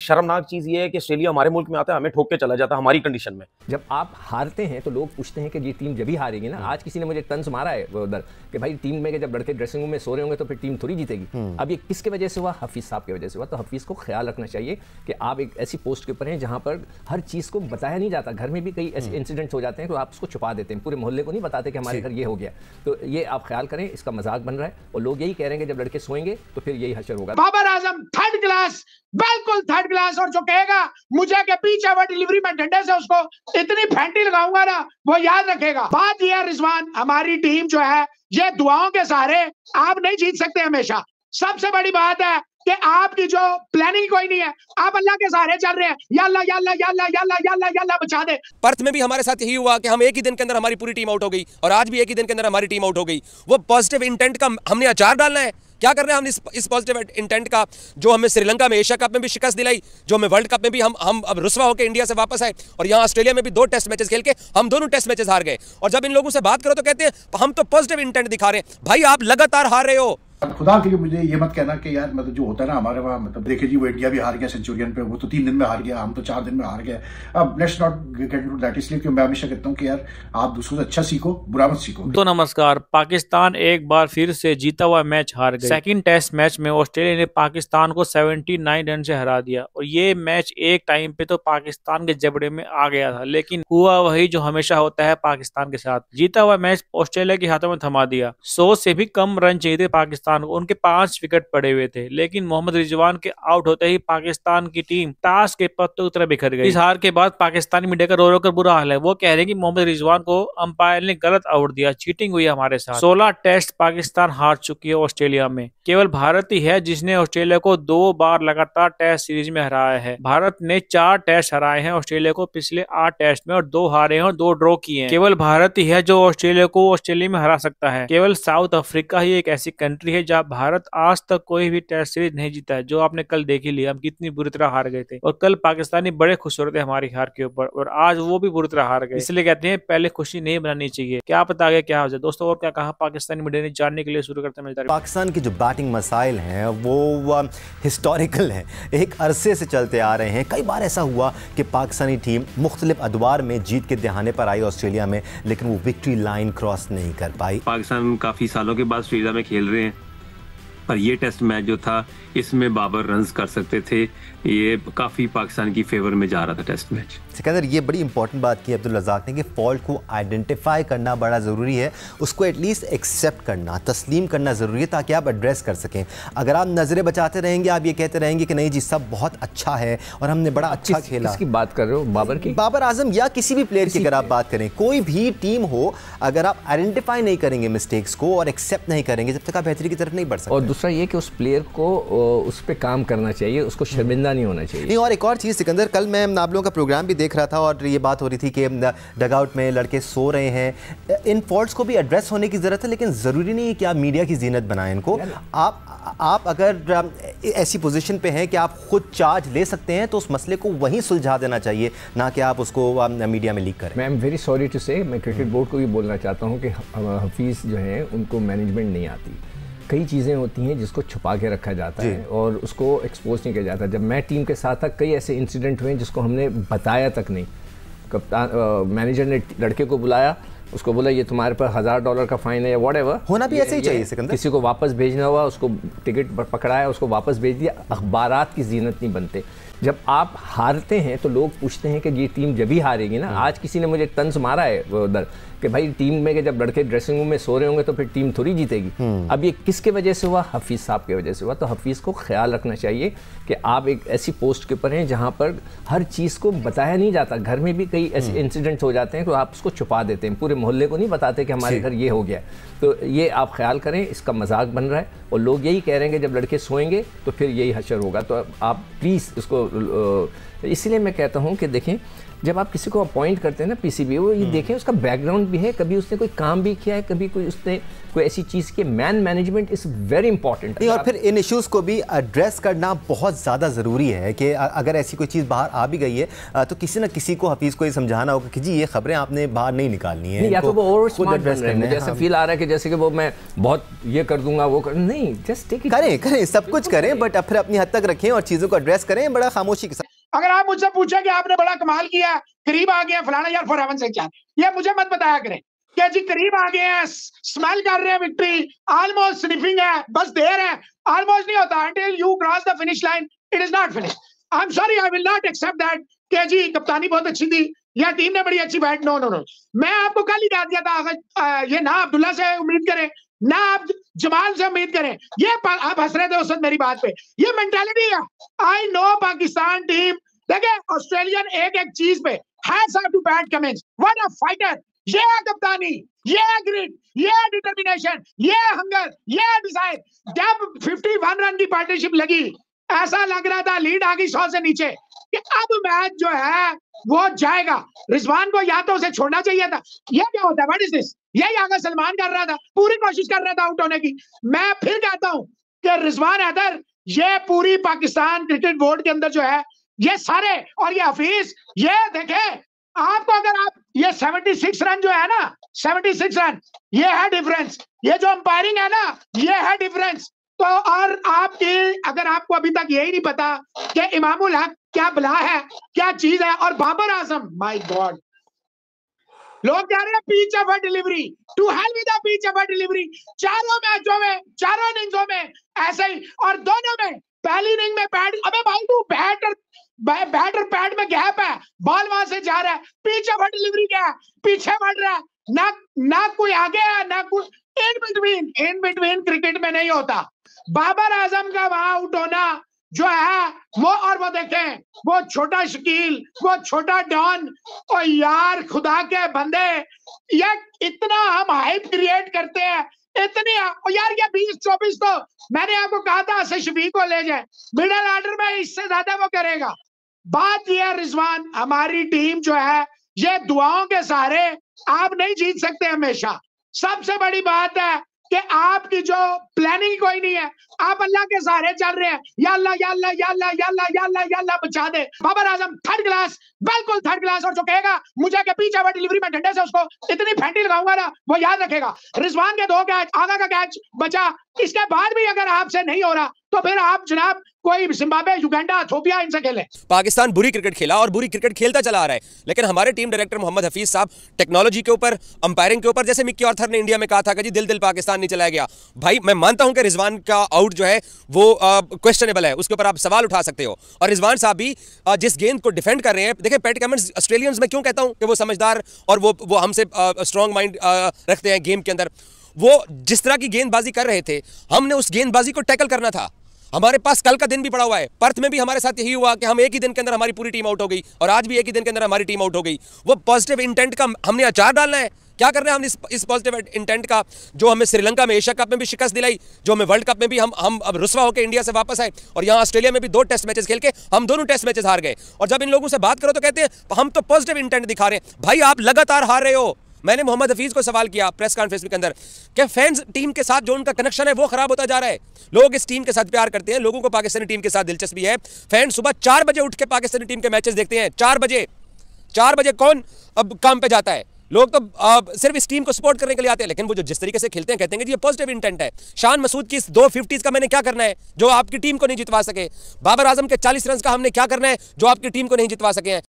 शर्मनाक चीज़ ये है कि ऑस्ट्रेलिया हमारे मुल्क में आता है, हमें ठोक के चला जाता है हमारी कंडीशन में। जब आप हारते हैं तो लोग पूछते हैं कि ये टीम जब ही हारेगी ना, आज किसी ने मुझे तंज मारा है वो उधर कि भाई टीम में जब लड़के ड्रेसिंग रूम में सो रहे होंगे तो फिर टीम थोड़ी जीतेगी। अब ये किसके वजह से हुआ? हफीज़ साहब की वजह से हुआ। तो हफीज़ को ख्याल रखना चाहिए कि आप एक ऐसी पोस्ट के ऊपर हैं जहाँ पर हर चीज़ को बताया नहीं जाता। घर में भी कई ऐसे इंसिडेंट्स हो जाते हैं तो आप उसको छुपा देते हैं, पूरे मोहल्ले को नहीं बताते कि हमारे घर ये हो गया। तो ये आप ख्याल करें, इसका मजाक बन रहा है और लोग यही कह रहे हैं कि जब लड़के सोएंगे तो फिर यही हशर होगा। बाबर आजम थर्ड क्लास, बिल्कुल थर्ड क्लास। और जो कहेगा मुझे के पीछे वो डिलीवरी में डंडे से उसको इतनी फैंटी लगाऊंगा ना, वो याद रखेगा। बात यह है रिजवान, हमारी टीम जो है ये दुआओं के सहारे आप नहीं जीत सकते हमेशा। सबसे बड़ी बात है कि आपकी जो प्लानिंग कोई नहीं है, आप अल्लाह के सहारे चल रहे हैं। या अल्लाह या अल्लाह या अल्लाह या अल्लाह या अल्लाह या अल्लाह बचा दे। पर्थ में भी हमारे साथ यही हुआ कि हम एक ही दिन के अंदर हमारी पूरी टीम आउट हो गई और आज भी एक ही दिन के अंदर हमारी टीम आउट हो गई। वो पॉजिटिव इंटेंट का हमने अचार डालना है। क्या कर रहे हैं हम इस पॉजिटिव इंटेंट का, जो हमें श्रीलंका में एशिया कप में भी शिकस्त दिलाई, जो हमें वर्ल्ड कप में भी हम अब रुस्वा होकर इंडिया से वापस आए और यहाँ ऑस्ट्रेलिया में भी 2 टेस्ट मैचेस खेल के हम दोनों टेस्ट मैचेस हार गए। और जब इन लोगों से बात करो तो कहते हैं हम तो पॉजिटिव इंटेंट दिखा रहे हैं। भाई आप लगातार हार रहे हो। खुदा के लिए मुझे ये मत कहना कि यार मतलब जो होता है ना हमारे वहाँ, मतलब देखिए जी वो इंडिया भी हार गया सेंचुरियन पे, वो तो 3 दिन में हार गया, हम तो 4 दिन में हार गए। अब let's not get into that. इसलिए कि मैं हमेशा कहता हूँ कि यार आप दूसरों से अच्छा सीखो, बुरा मत सीखो। तो नमस्कार, पाकिस्तान एक बार फिर से जीता हुआ मैच हार गई। सेकंड टेस्ट मैच में ऑस्ट्रेलिया ने पाकिस्तान को 79 रन से हरा दिया और ये मैच एक टाइम पे तो पाकिस्तान के जबड़े में आ गया था, लेकिन हुआ वही जो हमेशा होता है पाकिस्तान के साथ। जीता हुआ मैच ऑस्ट्रेलिया के हाथों में थमा दिया। 100 से भी कम रन चाहिए थे पाकिस्तान को, उनके 5 विकेट पड़े हुए थे, लेकिन मोहम्मद रिजवान के आउट होते ही पाकिस्तान की टीम ताश के पत्तों की तरह बिखर गई। इस हार के बाद पाकिस्तानी मीडिया का रो रो कर बुरा हाल है। वो कह रहे हैं कि मोहम्मद रिजवान को अंपायर ने गलत आउट दिया, चीटिंग हुई हमारे साथ। 16 टेस्ट पाकिस्तान हार चुकी है ऑस्ट्रेलिया में। केवल भारत ही है जिसने ऑस्ट्रेलिया को 2 बार लगातार टेस्ट सीरीज में हराया है। भारत ने 4 टेस्ट हराए हैं ऑस्ट्रेलिया को पिछले 8 टेस्ट में और 2 हारे हैं और 2 ड्रॉ किए हैं। केवल भारत ही है जो ऑस्ट्रेलिया को ऑस्ट्रेलिया में हरा सकता है। केवल साउथ अफ्रीका ही एक ऐसी कंट्री है जहाँ भारत आज तक कोई भी टेस्ट सीरीज नहीं जीता है। जो आपने कल देख ही लिया, हम कितनी बुरी तरह हार गए थे और कल पाकिस्तानी बड़े खुश हो रहे थे हमारी हार के ऊपर और आज वो भी बुरी तरह हार गए। इसलिए कहते हैं पहले खुशी नहीं बनानी चाहिए। क्या पता आगे क्या हो जाए। दोस्तों और क्या कहा पाकिस्तानी मीडिया ने, जानने के लिए शुरू करते हैं। पाकिस्तान की जो बैटिंग मसाइल हैं वो हिस्टोरिकल हैं, एक अरसे से चलते आ रहे हैं। कई बार ऐसा हुआ कि पाकिस्तानी टीम मुख्तलिफ अदवार में जीत के दहाने पर आई ऑस्ट्रेलिया में, लेकिन वो विक्ट्री लाइन क्रॉस नहीं कर पाई। पाकिस्तान काफ़ी सालों के बाद ऑस्ट्रेलिया में खेल रहे हैं, पर ये टेस्ट मैच जो था इसमें बाबर रन्स कर सकते थे। ये काफ़ी पाकिस्तान की फेवर में जा रहा था टेस्ट मैच। सिकंदर, ये बड़ी इंपॉर्टेंट बात की अब्दुल रज़ाक ने कि फॉल्ट को आइडेंटिफाई करना बड़ा ज़रूरी है, उसको एटलीस्ट एक्सेप्ट करना, तस्लीम करना ज़रूरी है ताकि आप एड्रेस कर सकें। अगर आप नज़रें बचाते रहेंगे, आप ये कहते रहेंगे कि नहीं जी सब बहुत अच्छा है और हमने बड़ा अच्छा खेला। किसकी बात कर रहे हो? बाबर की? बाबर आजम या किसी भी प्लेयर की अगर आप बात करें, कोई भी टीम हो, अगर आप आइडेंटिफाई नहीं करेंगे मिस्टेक्स को और एक्सेप्ट नहीं करेंगे, जब तक आप बेहतरी की तरफ नहीं बढ़ सकते। और दूसरा ये कि उस प्लेयर को उस पर काम करना चाहिए, उसको शर्मिंदा नहीं होना चाहिए। नहीं, और एक और चीज़ सिकंदर, कल मैं आप लोगों का प्रोग्राम भी देख रहा था और ये बात हो रही थी कि डगआउट में लड़के सो रहे हैं। इन फॉल्ट्स को भी एड्रेस होने की ज़रूरत है, लेकिन ज़रूरी नहीं है कि आप मीडिया की जीनत बनाएं इनको। आप अगर ऐसी पोजीशन पे हैं कि आप खुद चार्ज ले सकते हैं तो उस मसले को वहीं सुलझा देना चाहिए, ना कि आप उसको मीडिया में लीक करें। I am very sorry to say, मैं क्रिकेट बोर्ड को भी बोलना चाहता हूँ कि हफीज़ जो है उनको मैनेजमेंट नहीं आती। कई चीज़ें होती हैं जिसको छुपा के रखा जाता है और उसको एक्सपोज नहीं किया जाता। जब मैं टीम के साथ था, कई ऐसे इंसिडेंट हुए जिसको हमने बताया तक नहीं। कप्तान मैनेजर ने लड़के को बुलाया, उसको बोला ये तुम्हारे पर $1000 का फाइन है या व्हाटएवर। होना भी ऐसे ही चाहिए सिकंदर। किसी को वापस भेजना हुआ, उसको टिकट पकड़ाया, उसको वापस भेज दिया। अखबारात की जीनत नहीं बनते। जब आप हारते हैं तो लोग पूछते हैं कि ये टीम जब ही हारेगी ना, आज किसी ने मुझे तंज मारा है वो उधर कि भाई टीम में जब लड़के ड्रेसिंग रूम में सो रहे होंगे तो फिर टीम थोड़ी जीतेगी। अब ये किसके वजह से हुआ? हफीज़ साहब की वजह से हुआ। तो हफीज़ को ख्याल रखना चाहिए कि आप एक ऐसी पोस्ट के ऊपर हैं जहाँ पर हर चीज़ को बताया नहीं जाता। घर में भी कई ऐसे इंसिडेंट्स हो जाते हैं तो आप उसको छुपा देते हैं, पूरे मोहल्ले को नहीं बताते कि हमारे घर ये हो गया। तो ये आप ख्याल करें, इसका मजाक बन रहा है और लोग यही कह रहे हैं कि जब लड़के सोएंगे तो फिर यही हशर होगा। तो आप प्लीज़ इसको, इसलिए मैं कहता हूँ कि देखें, जब आप किसी को अपॉइंट करते हैं ना पीसीबी, वो ये देखें उसका बैकग्राउंड भी है, कभी उसने कोई काम भी किया है, कभी कोई उसने कोई ऐसी चीज़ की। Man management is very important. और फिर इन इश्यूज़ को भी एड्रेस करना बहुत ज़्यादा ज़रूरी है कि अगर ऐसी कोई चीज़ बाहर आ भी गई है तो किसी न किसी को हफीज़ को ये समझाना होगा कि जी ये खबरें आपने बाहर नहीं निकालनी है। या तो वो और स्मार्ट बन रहे हैं, जैसे फील आ रहा है कि जैसे कि वो मैं बहुत ये कर दूंगा वो कर, नहीं, जस्ट टेक इट। करें सब कुछ करें, बट फिर अपनी हद तक रखें और चीज़ों को एड्रेस करें। बड़ा खामोशी के साथ। अगर आप मुझसे पूछे कि आपने बड़ा कमाल किया, करीब आ गया फलाना, यार फॉर हेवन से क्या, ये मुझे मत बताया करें कि जी करीब आ गए हैं, स्मेल कर रहे हैं विक्ट्री, ऑलमोस्ट स्निफिंग है, बस देर है। ऑलमोस्ट नहीं होता, until you cross the finish line it is not finished. I'm sorry, I will not accept that कि जी कप्तानी बहुत अच्छी थी या टीम ने बड़ी अच्छी बैट, नो नो नो। मैं आपको कल ही कह दिया था, ये ना अब्दुल्ला से उम्मीद करें, ना आप जमाल से उम्मीद करें। ये आप हंस रहे थे उस वक्त मेरी बात पे, ये मेंटालिटी है। आई नो पाकिस्तान टीम, देखिए ऑस्ट्रेलियन एक एक चीज पे hats off to Pat Cummins, what a fighter. ये है कप्तानी, ये है ग्रिट, ये है डिटर्मिनेशन, ये है हंगर, ये है डिजायर। जब 51 रन की पार्टनरशिप लगी, ऐसा लग रहा था लीड आ गई 100 से नीचे कि अब मैच जो है वो जाएगा। रिजवान को या तो उसे छोड़ना चाहिए था। ये क्या होता है, व्हाट इज दिस? यही आगे सलमान कर रहा था, पूरी कोशिश कर रहा था आउट होने की। मैं फिर कहता हूं कि रिजवान हैदर, ये पूरी पाकिस्तान क्रिकेट बोर्ड के अंदर जो है, ये सारे और ये हफीज, ये देखे आपको, अगर आप ये 76 रन जो है ना, 76 रन, ये है डिफरेंस। ये जो अंपायरिंग है ना, ये है डिफरेंस। तो और आपकी, अगर आपको अभी तक यही नहीं पता कि इमामुल हक क्या बला है, क्या चीज है, और बाबर आजम, माय गॉड, लोग कह रहे हैं pitch our delivery, to hell with the pitch our delivery. चारों मैचों में, चारों इनिंग्सों में ऐसे ही, और दोनों में पहली इनिंग में पैड, अबे भाई तू बैटर पैड में गैप है, बॉल वहां से जा रहा है, पिच अवर डिलीवरी क्या है, पीछे बढ़ रहा है, ना कोई आगे है ना कोई इन बिटवीन क्रिकेट में नहीं होता। बाबर आजम का वहां आउट होना जो है वो, और वो देखें वो छोटा शकील, वो छोटा डॉन, और यार खुदा के बंदे, ये इतना हम हाइप क्रिएट करते हैं, इतनी, और यार ये 20-24 तो मैंने आपको कहा था से शफीक को ले जाए, मिडिल ऑर्डर में इससे ज्यादा वो करेगा। बात ये है रिजवान, हमारी टीम जो है ये दुआओं के सहारे आप नहीं जीत सकते हमेशा। सबसे बड़ी बात है कि आपकी जो प्लानिंग कोई नहीं है, आप अल्लाह के सहारे चल रहे हैं, या अल्लाह या अल्लाह या अल्लाह या अल्लाह या अल्लाह या अल्लाह बचा दे। बाबर आजम थर्ड क्लास, बिल्कुल थर्ड क्लास, और जो कहेगा मुझे के पीछे हुआ डिलीवरी में डंडे से उसको इतनी फेंटी लगाऊंगा ना, वो याद रखेगा। रिजवान के 2 कैच, आगा का कैच बचा, इसके बाद भी अगर आपसे नहीं हो रहा तो फिर आप जनाब कोई जिम्बाब्वे, युगांडा, इथोपिया इनसे खेले। पाकिस्तान बुरी क्रिकेट खेला और बुरी क्रिकेट खेलता चला आ रहा है, लेकिन हमारे टीम डायरेक्टर मोहम्मद हफीज साहब टेक्नोलॉजी के ऊपर, अंपायरिंग के ऊपर, जैसे मिक्की आर्थर ने इंडिया में कहा था कि जी दिल पाकिस्तान नहीं चलाया गया। भाई मैं मानता हूं कि रिजवान का आउट जो है वो क्वेश्चनेबल है, उसके ऊपर आप सवाल उठा सकते हो, और रिजवान साहब भी जिस गेंद को डिफेंड कर रहे हैं, देखिए पैट कमिंस ऑस्ट्रेलियंस में क्यों कहता हूं कि वो समझदार और वो हमसे स्ट्रॉन्ग माइंड रखते हैं गेम के अंदर। वो जिस तरह की गेंदबाजी कर रहे थे, हमने उस गेंदबाजी को टैकल करना था। हमारे पास कल का दिन भी पड़ा हुआ है, पर्थ में भी हमारे साथ यही हुआ कि हम एक ही दिन के अंदर हमारी पूरी टीम आउट हो गई, और आज भी एक ही दिन के अंदर हमारी टीम आउट हो गई। वो पॉजिटिव इंटेंट का हमने अचार डालना है। क्या कर रहे हैं हम इस पॉजिटिव इंटेंट का, जो हमें श्रीलंका में एशिया कप में भी शिकस्त दिलाई, जो हमें वर्ल्ड कप में भी हम अब रुस्वा होकर इंडिया से वापस आए, और यहाँ ऑस्ट्रेलिया में भी 2 टेस्ट मैचेस खेल के हम दोनों टेस्ट मैचेस हार गए। और जब इन लोगों से बात करो तो कहते हैं हम तो पॉजिटिव इंटेंट दिखा रहे हैं। भाई आप लगातार हार रहे हो। मैंने मोहम्मद हफीज को सवाल किया प्रेस कॉन्फ्रेंस के अंदर कि फैंस टीम के साथ जो उनका कनेक्शन है वो खराब होता जा रहा है। लोग इस टीम के साथ प्यार करते हैं, लोगों को पाकिस्तानी टीम के साथ दिलचस्पी है। फैंस सुबह 4 बजे उठ के पाकिस्तानी टीम के मैचेस देखते हैं। 4 बजे कौन अब काम पे जाता है? लोग तो सिर्फ इस टीम को सपोर्ट करने के लिए आते हैं, लेकिन वो जो जिस तरीके से खेलते हैं कहते हैं कि ये पॉजिटिव इंटेंट है। शान मसूद की 2 50s का मैंने क्या करना है जो आपकी टीम को नहीं जितवा सके? बाबर आजम के 40 रन का हमने क्या करना है जो आपकी टीम को नहीं जितवा सके हैं?